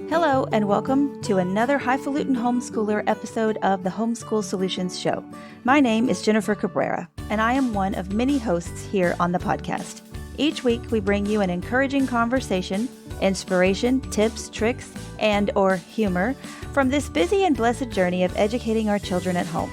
Hello, and welcome to another highfalutin homeschooler episode of the Homeschool Solutions Show. My name is Jennifer Cabrera, and I am one of many hosts here on the podcast. Each week, we bring you an encouraging conversation, inspiration, tips, tricks, and/or humor from this busy and blessed journey of educating our children at home.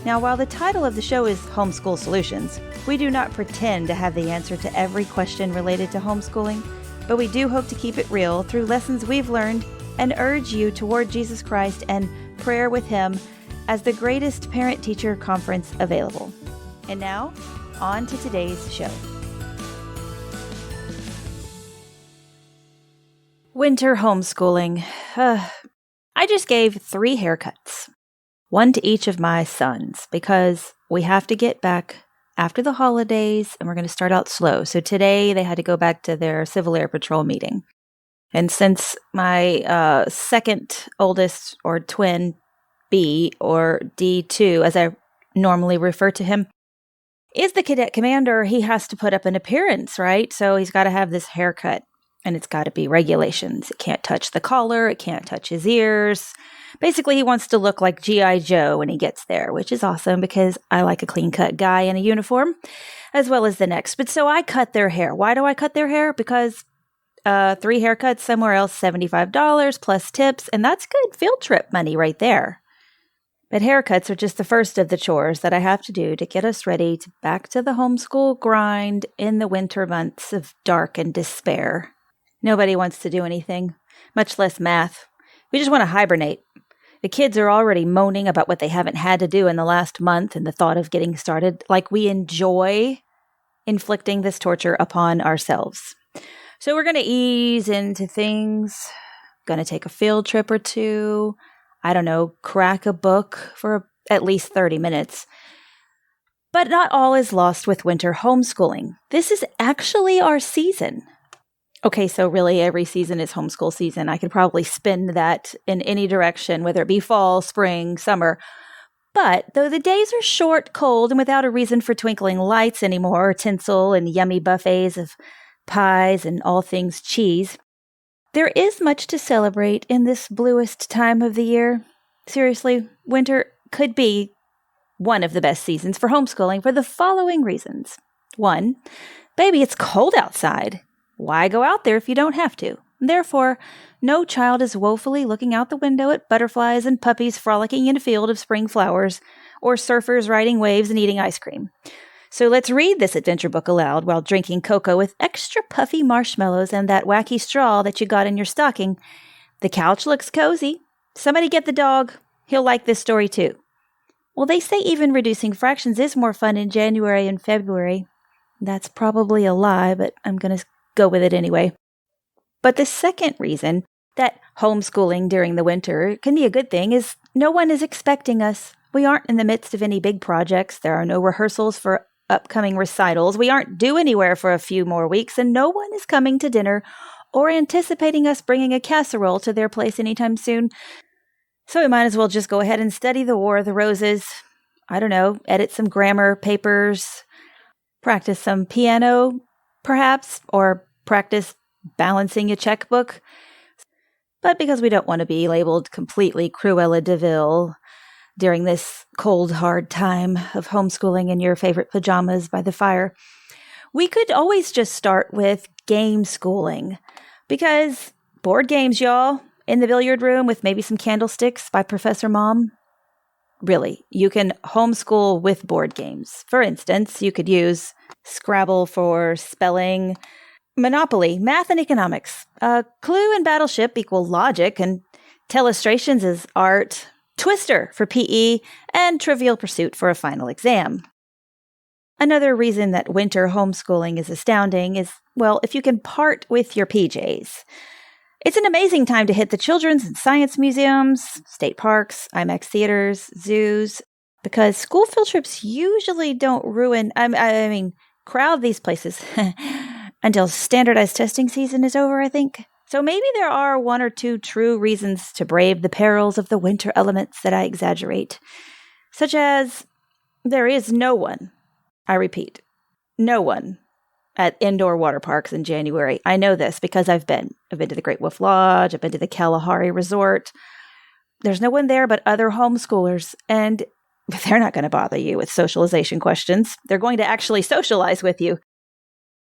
Now, while the title of the show is Homeschool Solutions, we do not pretend to have the answer to every question related to homeschooling, but we do hope to keep it real through lessons we've learned and urge you toward Jesus Christ and prayer with Him as the greatest parent-teacher conference available. And now, on to today's show. Winter homeschooling. I just gave 3 haircuts, one to each of my sons, because we have to get back after the holidays, and we're going to start out slow. So today they had to go back to their Civil Air Patrol meeting. And since my second oldest, or twin B, or D2, as I normally refer to him, is the cadet commander, he has to put up an appearance, right? So he's got to have this haircut, and it's got to be regulations. It can't touch the collar. It can't touch his ears. Basically, he wants to look like G.I. Joe when he gets there, which is awesome because I like a clean-cut guy in a uniform, as well as the next. But so I cut their hair. Why do I cut their hair? Because 3 haircuts somewhere else, $75 plus tips, and that's good field trip money right there. But haircuts are just the first of the chores that I have to do to get us ready to back to the homeschool grind in the winter months of dark and despair. Nobody wants to do anything, much less math. We just want to hibernate. The kids are already moaning about what they haven't had to do in the last month and the thought of getting started, like we enjoy inflicting this torture upon ourselves. So we're going to ease into things, going to take a field trip or two, I don't know, crack a book for at least 30 minutes. But not all is lost with winter homeschooling. This is actually our season. Okay, so really every season is homeschool season. I could probably spin that in any direction, whether it be fall, spring, summer. But though the days are short, cold, and without a reason for twinkling lights anymore, or tinsel and yummy buffets of pies and all things cheese, there is much to celebrate in this bluest time of the year. Seriously, winter could be one of the best seasons for homeschooling for the following reasons. 1, baby, it's cold outside. Why go out there if you don't have to? Therefore, no child is woefully looking out the window at butterflies and puppies frolicking in a field of spring flowers, or surfers riding waves and eating ice cream. So let's read this adventure book aloud while drinking cocoa with extra puffy marshmallows and that wacky straw that you got in your stocking. The couch looks cozy. Somebody get the dog. He'll like this story too. Well, they say even reducing fractions is more fun in January and February. That's probably a lie, but I'm going to go with it anyway. But the second reason that homeschooling during the winter can be a good thing is no one is expecting us. We aren't in the midst of any big projects. There are no rehearsals for upcoming recitals. We aren't due anywhere for a few more weeks, and no one is coming to dinner or anticipating us bringing a casserole to their place anytime soon. So we might as well just go ahead and study the War of the Roses. I don't know, edit some grammar papers, practice some piano, perhaps, or practice balancing a checkbook. But because we don't want to be labeled completely Cruella de Vil during this cold, hard time of homeschooling in your favorite pajamas by the fire, we could always just start with game schooling. Because board games, y'all, in the billiard room with maybe some candlesticks by Professor Mom. Really, you can homeschool with board games. For instance, you could use Scrabble for spelling, Monopoly, math and economics, Clue and Battleship equal logic, and Telestrations is art, Twister for PE, and Trivial Pursuit for a final exam. Another reason that winter homeschooling is astounding is, well, if you can part with your PJs. It's an amazing time to hit the children's and science museums, state parks, IMAX theaters, zoos, because school field trips usually don't crowd these places until standardized testing season is over, I think. So maybe there are 1 or 2 true reasons to brave the perils of the winter elements that I exaggerate, such as there is no one, I repeat, no one at indoor water parks in January. I know this because I've been. I've been to the Great Wolf Lodge. I've been to the Kalahari Resort. There's no one there but other homeschoolers, and they're not going to bother you with socialization questions. They're going to actually socialize with you.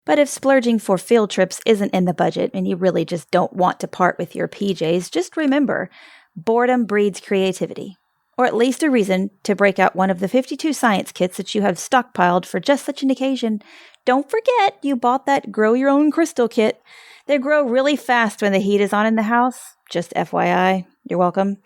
But if splurging for field trips isn't in the budget and you really just don't want to part with your PJs, just remember, boredom breeds creativity, or at least a reason to break out one of the 52 science kits that you have stockpiled for just such an occasion. Don't forget you bought that Grow Your Own Crystal kit. They grow really fast when the heat is on in the house. Just FYI, you're welcome.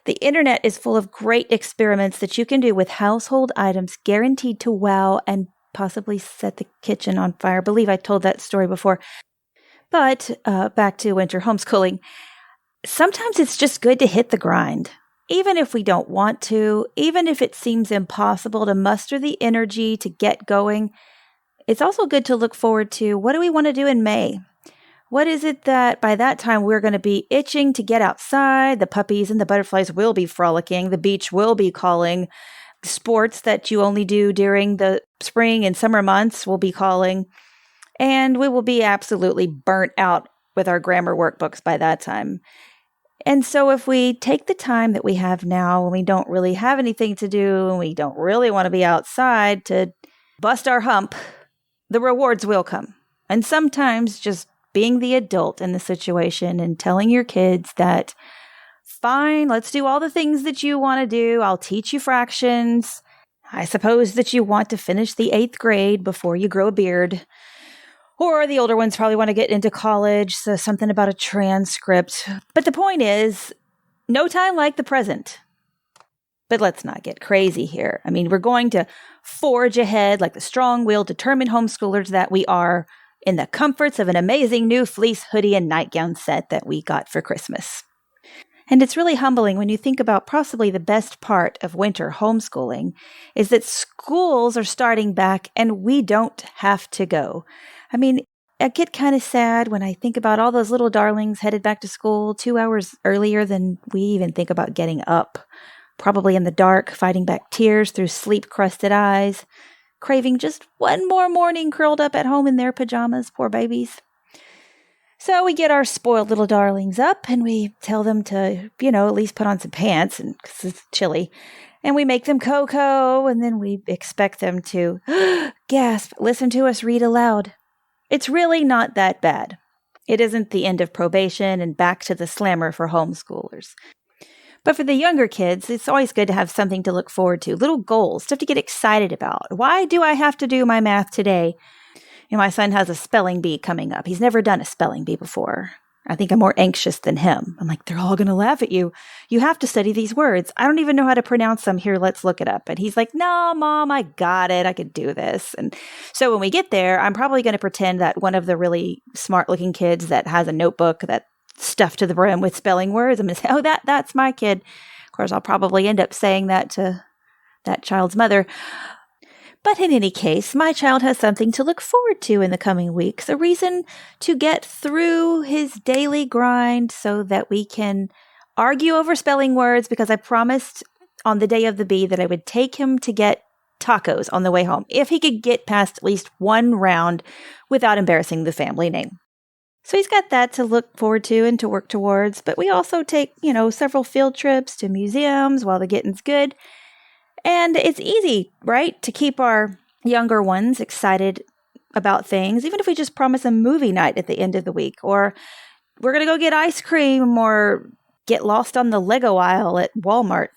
The internet is full of great experiments that you can do with household items guaranteed to wow and possibly set the kitchen on fire. I believe I told that story before. But back to winter homeschooling. Sometimes it's just good to hit the grind. Even if we don't want to, even if it seems impossible to muster the energy to get going, it's also good to look forward to what do we want to do in May? What is it that by that time we're going to be itching to get outside? The puppies and the butterflies will be frolicking. The beach will be calling. Sports that you only do during the spring and summer months will be calling. And we will be absolutely burnt out with our grammar workbooks by that time. And so if we take the time that we have now when we don't really have anything to do and we don't really want to be outside to bust our hump, the rewards will come. And sometimes just being the adult in the situation and telling your kids that, fine, let's do all the things that you want to do. I'll teach you fractions. I suppose that you want to finish the 8th grade before you grow a beard. Or the older ones probably want to get into college, so something about a transcript. But the point is, no time like the present. But let's not get crazy here. I mean, we're going to forge ahead like the strong-willed, determined homeschoolers that we are in the comforts of an amazing new fleece hoodie and nightgown set that we got for Christmas. And it's really humbling when you think about possibly the best part of winter homeschooling is that schools are starting back and we don't have to go. I mean, I get kind of sad when I think about all those little darlings headed back to school 2 hours earlier than we even think about getting up, probably in the dark, fighting back tears through sleep-crusted eyes, craving just one more morning curled up at home in their pajamas, poor babies. So we get our spoiled little darlings up and we tell them to, at least put on some pants because it's chilly. And we make them cocoa and then we expect them to gasp, listen to us read aloud. It's really not that bad. It isn't the end of probation and back to the slammer for homeschoolers. But for the younger kids, it's always good to have something to look forward to, little goals, stuff to get excited about. Why do I have to do my math today? My son has a spelling bee coming up. He's never done a spelling bee before. I think I'm more anxious than him. I'm like, they're all going to laugh at you. You have to study these words. I don't even know how to pronounce them. Here, let's look it up. And he's like, no, Mom, I got it. I could do this. And so when we get there, I'm probably going to pretend that one of the really smart-looking kids that has a notebook that stuffed to the brim with spelling words, I'm going to say, oh, that's my kid. Of course, I'll probably end up saying that to that child's mother. But in any case, my child has something to look forward to in the coming weeks, a reason to get through his daily grind so that we can argue over spelling words, because I promised on the day of the bee that I would take him to get tacos on the way home, if he could get past at least one round without embarrassing the family name. So he's got that to look forward to and to work towards, but we also take, several field trips to museums while the getting's good. And it's easy, right, to keep our younger ones excited about things, even if we just promise a movie night at the end of the week, or we're going to go get ice cream or get lost on the Lego aisle at Walmart.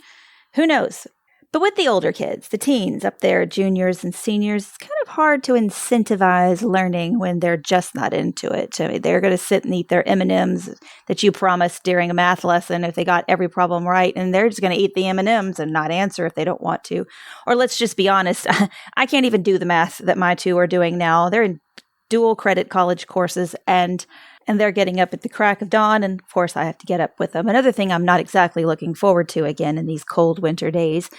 Who knows? But with the older kids, the teens up there, juniors and seniors, it's kind of hard to incentivize learning when they're just not into it. I mean, they're going to sit and eat their M&Ms that you promised during a math lesson if they got every problem right, and they're just going to eat the M&Ms and not answer if they don't want to. Or let's just be honest, I can't even do the math that my two are doing now. They're in dual credit college courses, and they're getting up at the crack of dawn, and of course I have to get up with them. Another thing I'm not exactly looking forward to again in these cold winter days.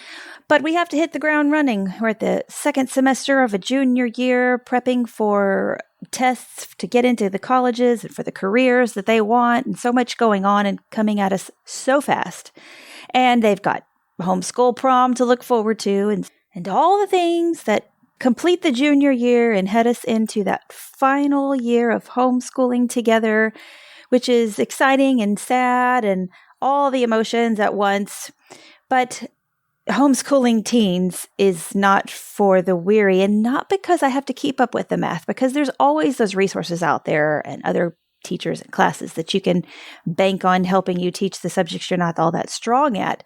But we have to hit the ground running. We're at the second semester of a junior year, prepping for tests to get into the colleges and for the careers that they want, and so much going on and coming at us so fast. And they've got homeschool prom to look forward to, and all the things that complete the junior year and head us into that final year of homeschooling together, which is exciting and sad and all the emotions at once. But homeschooling teens is not for the weary, and not because I have to keep up with the math, because there's always those resources out there and other teachers and classes that you can bank on helping you teach the subjects you're not all that strong at.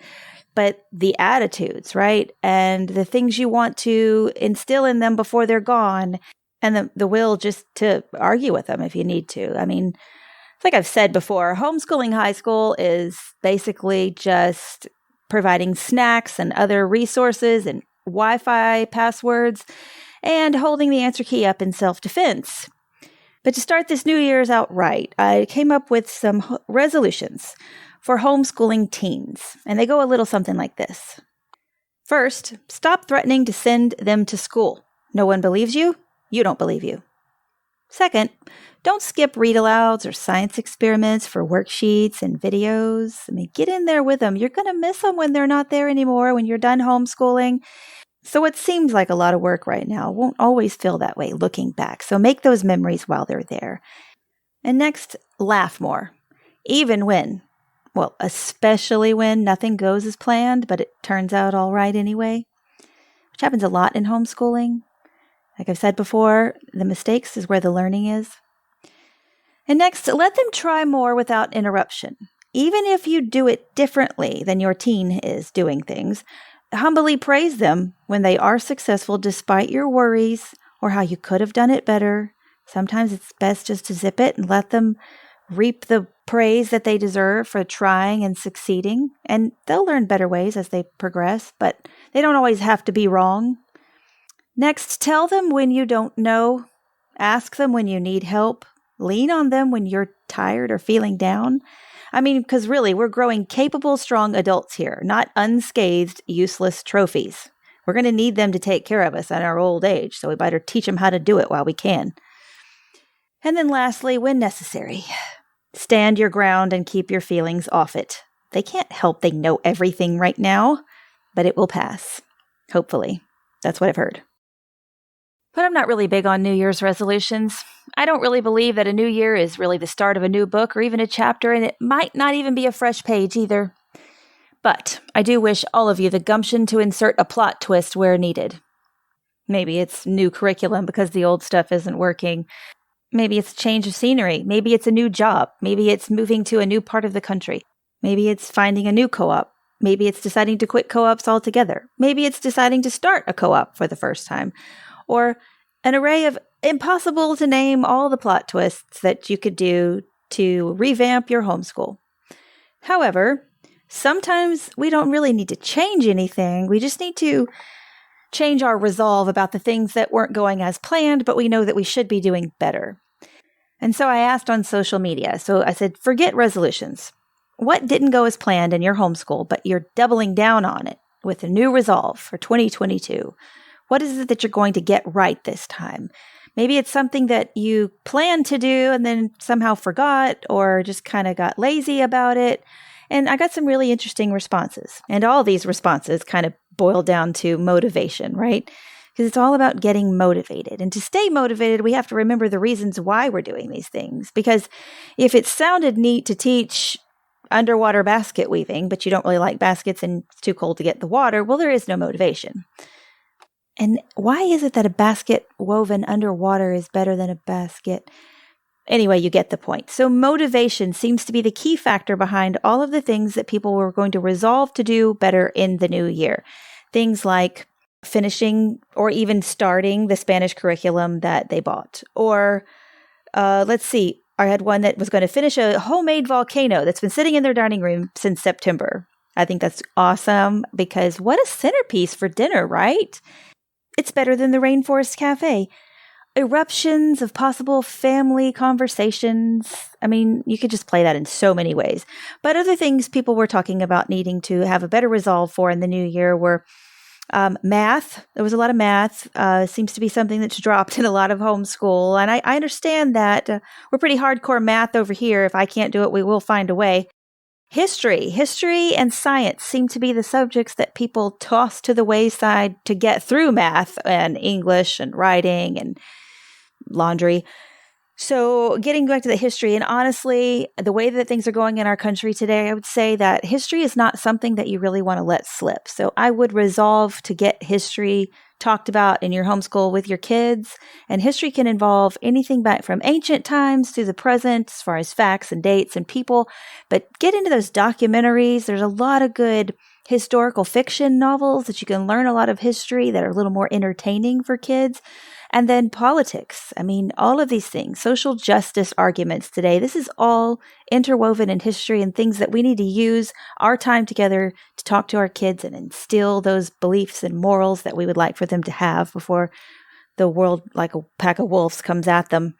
But the attitudes, right? And the things you want to instill in them before they're gone, and the will just to argue with them if you need to. I mean, like I've said before, homeschooling high school is basically just providing snacks and other resources and Wi-Fi passwords and holding the answer key up in self-defense. But to start this New Year's out right, I came up with some resolutions for homeschooling teens, and they go a little something like this. First, stop threatening to send them to school. No one believes you, you don't believe you. Second, don't skip read-alouds or science experiments for worksheets and videos. I mean, get in there with them. You're going to miss them when they're not there anymore, when you're done homeschooling. So what seems like a lot of work right now won't always feel that way looking back. So make those memories while they're there. And next, laugh more. Even when, well, especially when nothing goes as planned, but it turns out all right anyway, which happens a lot in homeschooling. Like I've said before, the mistakes is where the learning is. And next, let them try more without interruption. Even if you do it differently than your teen is doing things, humbly praise them when they are successful despite your worries or how you could have done it better. Sometimes it's best just to zip it and let them reap the praise that they deserve for trying and succeeding. And they'll learn better ways as they progress, but they don't always have to be wrong. Next, tell them when you don't know. Ask them when you need help. Lean on them when you're tired or feeling down. I mean, because really, we're growing capable, strong adults here, not unscathed, useless trophies. We're going to need them to take care of us in our old age, so we better teach them how to do it while we can. And then lastly, when necessary, stand your ground and keep your feelings off it. They can't help they know everything right now, but it will pass. Hopefully. That's what I've heard. But I'm not really big on New Year's resolutions. I don't really believe that a new year is really the start of a new book or even a chapter, and it might not even be a fresh page either. But I do wish all of you the gumption to insert a plot twist where needed. Maybe it's new curriculum because the old stuff isn't working. Maybe it's a change of scenery. Maybe it's a new job. Maybe it's moving to a new part of the country. Maybe it's finding a new co-op. Maybe it's deciding to quit co-ops altogether. Maybe it's deciding to start a co-op for the first time. Or an array of impossible to name all the plot twists that you could do to revamp your homeschool. However, sometimes we don't really need to change anything. We just need to change our resolve about the things that weren't going as planned, but we know that we should be doing better. And so I asked on social media. So I said, forget resolutions. What didn't go as planned in your homeschool, but you're doubling down on it with a new resolve for 2022? What is it that you're going to get right this time? Maybe it's something that you planned to do and then somehow forgot or just kind of got lazy about it. And I got some really interesting responses. And all these responses kind of boil down to motivation, right? Because it's all about getting motivated. And to stay motivated, we have to remember the reasons why we're doing these things. Because if it sounded neat to teach underwater basket weaving, but you don't really like baskets and it's too cold to get the water, well, there is no motivation. And why is it that a basket woven underwater is better than a basket? Anyway, you get the point. So motivation seems to be the key factor behind all of the things that people were going to resolve to do better in the new year. Things like finishing or even starting the Spanish curriculum that they bought. Or let's see, I had one that was going to finish a homemade volcano that's been sitting in their dining room since September. I think that's awesome because what a centerpiece for dinner, right? It's better than the Rainforest Cafe. Eruptions of possible family conversations. I mean, you could just play that in so many ways. But other things people were talking about needing to have a better resolve for in the new year were math. There was a lot of math. Seems to be something that's dropped in a lot of homeschool. And I understand that we're pretty hardcore math over here. If I can't do it, we will find a way. History and science seem to be the subjects that people toss to the wayside to get through math and English and writing and laundry. So getting back to the history, and honestly, the way that things are going in our country today, I would say that history is not something that you really want to let slip. So I would resolve to get history talked about in your homeschool with your kids. And history can involve anything back from ancient times to the present, as far as facts and dates and people. But get into those documentaries. There's a lot of good historical fiction novels that you can learn a lot of history that are a little more entertaining for kids. And then politics. I mean, all of these things, social justice arguments today, this is all interwoven in history and things that we need to use our time together to talk to our kids and instill those beliefs and morals that we would like for them to have before the world, like a pack of wolves, comes at them.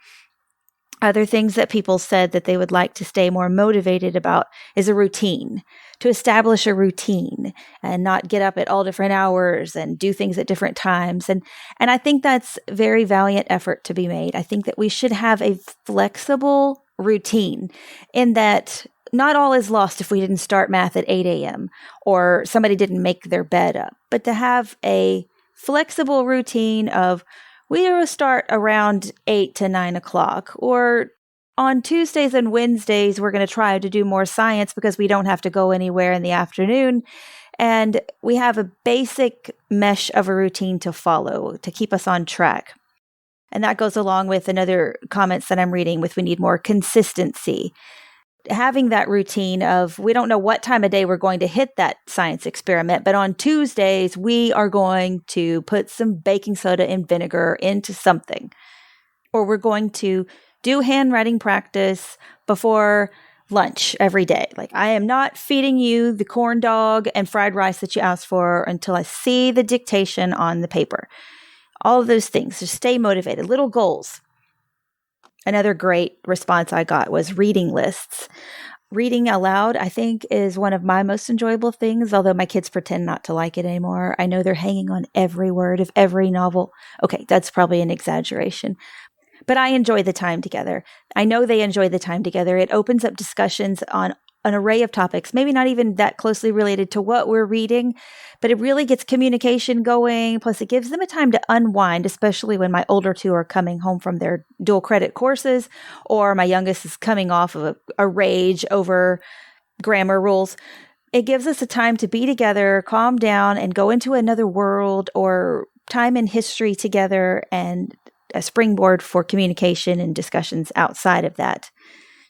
Other things that people said that they would like to stay more motivated about is a routine, to establish a routine and not get up at all different hours and do things at different times. And I think that's very valiant effort to be made. I think that we should have a flexible routine in that not all is lost if we didn't start math at 8 a.m. or somebody didn't make their bed up, but to have a flexible routine of we will start around 8 to 9 o'clock, or on Tuesdays and Wednesdays, we're going to try to do more science because we don't have to go anywhere in the afternoon. And we have a basic mesh of a routine to follow to keep us on track. And that goes along with another comments that I'm reading with we need more consistency. Having that routine of we don't know what time of day we're going to hit that science experiment, but on Tuesdays, we are going to put some baking soda and vinegar into something. Or we're going to do handwriting practice before lunch every day. Like, I am not feeding you the corn dog and fried rice that you asked for until I see the dictation on the paper. All of those things. Just stay motivated. Little goals. Another great response I got was reading lists. Reading aloud, I think, is one of my most enjoyable things, although my kids pretend not to like it anymore. I know they're hanging on every word of every novel. Okay, that's probably an exaggeration. But I enjoy the time together. I know they enjoy the time together. It opens up discussions on an array of topics, maybe not even that closely related to what we're reading, but it really gets communication going. Plus, it gives them a time to unwind, especially when my older two are coming home from their dual credit courses, or my youngest is coming off of a rage over grammar rules. It gives us a time to be together, calm down, and go into another world or time in history together, and a springboard for communication and discussions outside of that.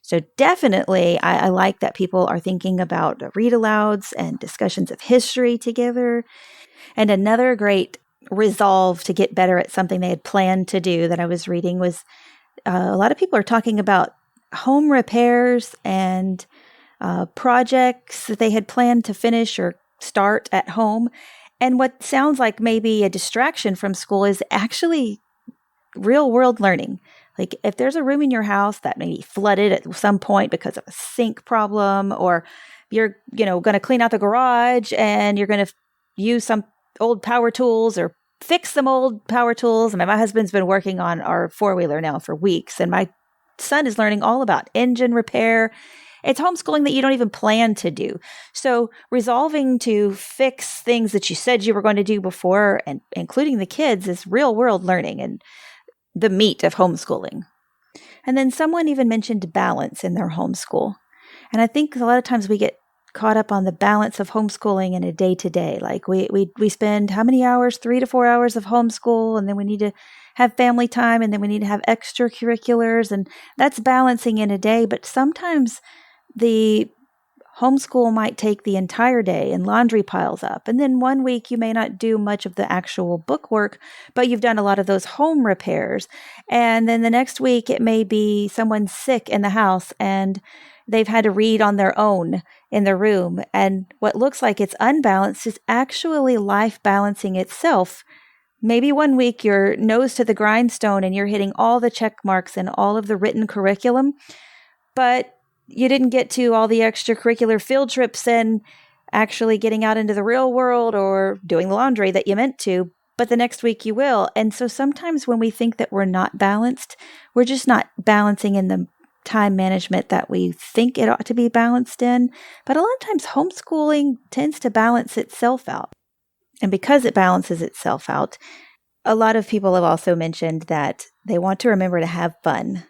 So definitely, I like that people are thinking about read alouds and discussions of history together. And another great resolve to get better at something they had planned to do that I was reading was a lot of people are talking about home repairs and projects that they had planned to finish or start at home. And what sounds like maybe a distraction from school is actually real world learning. Like, if there's a room in your house that may be flooded at some point because of a sink problem, or you're, going to clean out the garage and you're going to use some old power tools or fix some old power tools. I mean, my husband's been working on our four-wheeler now for weeks, and my son is learning all about engine repair. It's homeschooling that you don't even plan to do. So resolving to fix things that you said you were going to do before, and including the kids, is real world learning and the meat of homeschooling. And then someone even mentioned balance in their homeschool. And I think a lot of times we get caught up on the balance of homeschooling in a day-to-day. Like we spend how many hours? 3 to 4 hours of homeschool, and then we need to have family time, and then we need to have extracurriculars, and that's balancing in a day. But sometimes the homeschool might take the entire day and laundry piles up. And then one week you may not do much of the actual book work, but you've done a lot of those home repairs. And then the next week it may be someone's sick in the house and they've had to read on their own in their room. And what looks like it's unbalanced is actually life balancing itself. Maybe one week you're nose to the grindstone and you're hitting all the check marks and all of the written curriculum, but you didn't get to all the extracurricular field trips and actually getting out into the real world or doing the laundry that you meant to, but the next week you will. And so sometimes when we think that we're not balanced, we're just not balancing in the time management that we think it ought to be balanced in. But a lot of times homeschooling tends to balance itself out. And because it balances itself out, a lot of people have also mentioned that they want to remember to have fun,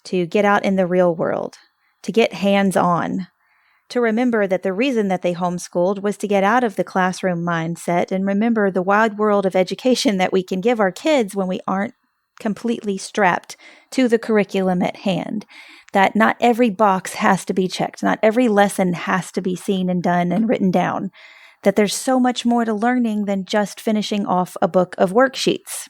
to get out in the real world, to get hands-on, to remember that the reason that they homeschooled was to get out of the classroom mindset and remember the wide world of education that we can give our kids when we aren't completely strapped to the curriculum at hand. That not every box has to be checked, not every lesson has to be seen and done and written down, that there's so much more to learning than just finishing off a book of worksheets.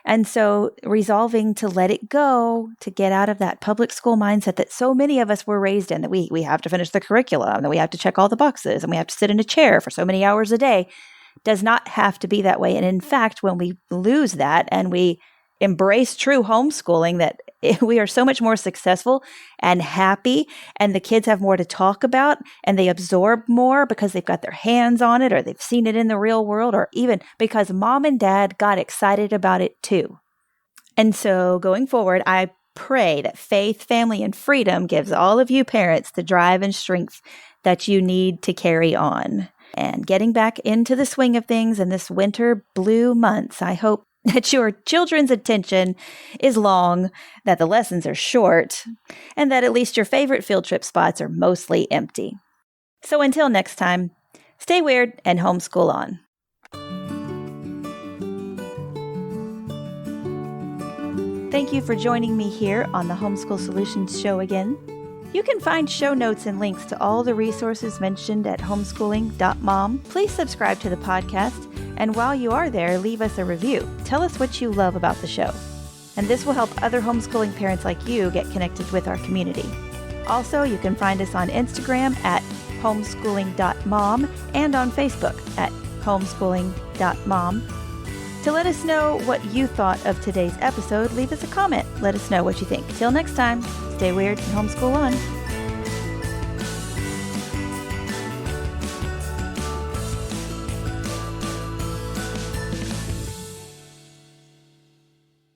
And so resolving to let it go, to get out of that public school mindset that so many of us were raised in, that we have to finish the curriculum, and that we have to check all the boxes, and we have to sit in a chair for so many hours a day, does not have to be that way. And in fact, when we lose that and we embrace true homeschooling, that we are so much more successful and happy, and the kids have more to talk about, and they absorb more because they've got their hands on it, or they've seen it in the real world, or even because mom and dad got excited about it too. And so going forward, I pray that faith, family, and freedom gives all of you parents the drive and strength that you need to carry on. And getting back into the swing of things in this winter blue months, I hope that your children's attention is long, that the lessons are short, and that at least your favorite field trip spots are mostly empty. So until next time, stay weird and homeschool on. Thank you for joining me here on the Homeschool Solutions Show again. You can find show notes and links to all the resources mentioned at homeschooling.mom. Please subscribe to the podcast, and while you are there, leave us a review. Tell us what you love about the show. And this will help other homeschooling parents like you get connected with our community. Also, you can find us on Instagram at homeschooling.mom and on Facebook at homeschooling.mom. To let us know what you thought of today's episode, leave us a comment. Let us know what you think. Till next time, stay weird and homeschool on.